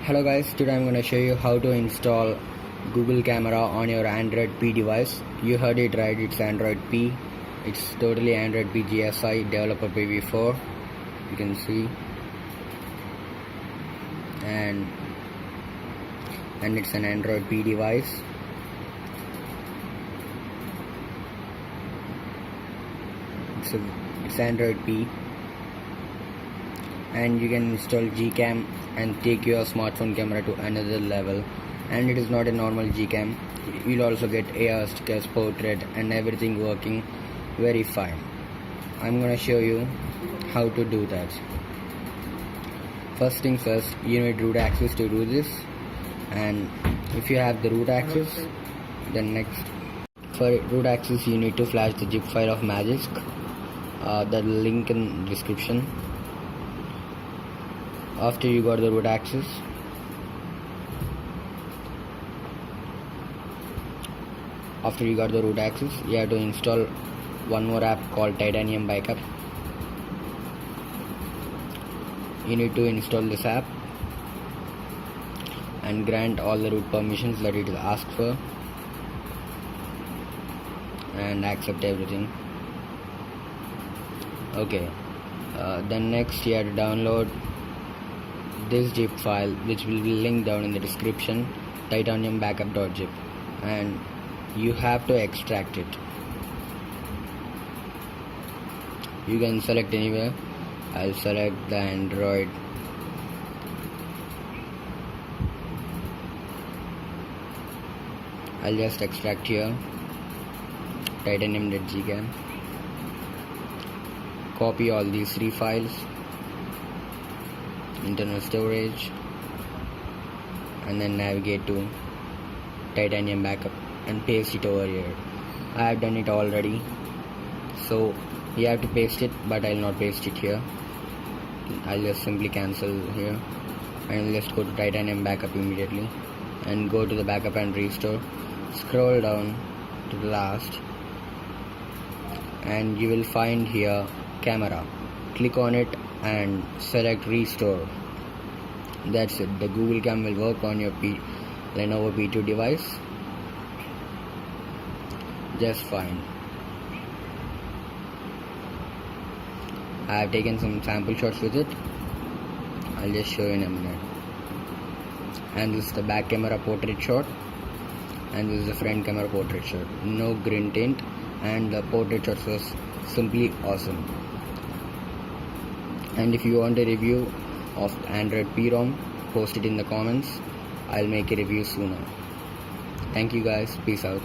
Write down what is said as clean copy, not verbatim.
Hello guys, today I'm going to show you how to install Google Camera on your Android P device. You heard it right, it's Android P. It's totally Android P GSI developer PV4. You can see, and it's an Android P device. It's Android P, and you can install gcam and take your smartphone camera to another level. And it is not a normal gcam. You'll also get AR stickers, portrait, and everything working very fine. I'm gonna show you how to do that. First things first, you need root access to do this, and if you have the root access, then next, for root access you need to flash the zip file of Magisk. The link in description. After you got the root access, you have to install one more app called Titanium Backup. You need to install this app and grant all the root permissions that it asks for, and accept everything. Okay, then next you have to download this zip file, which will be linked down in the description, titaniumbackup.zip, and you have to extract it. You can select anywhere. I'll select the Android. I'll just extract here titanium.gcam. Copy all these three files, internal storage, and then navigate to Titanium Backup and paste it over here. I have done it already, so you have to paste it, but I'll not paste it here. I'll just simply cancel here, and I'll just go to Titanium Backup immediately and go to the backup and restore. Scroll down to the last, and you will find here camera. Click on it and select restore. That's it. The Google Cam will work on your Lenovo P2 device just fine. I have taken some sample shots with it. I'll just show you in a minute. And this is the back camera portrait shot, and this is the front camera portrait shot. No green tint, and the portrait shot was simply awesome. And if you want a review of Android P-ROM, post it in the comments. I'll make a review sooner. Thank you guys. Peace out.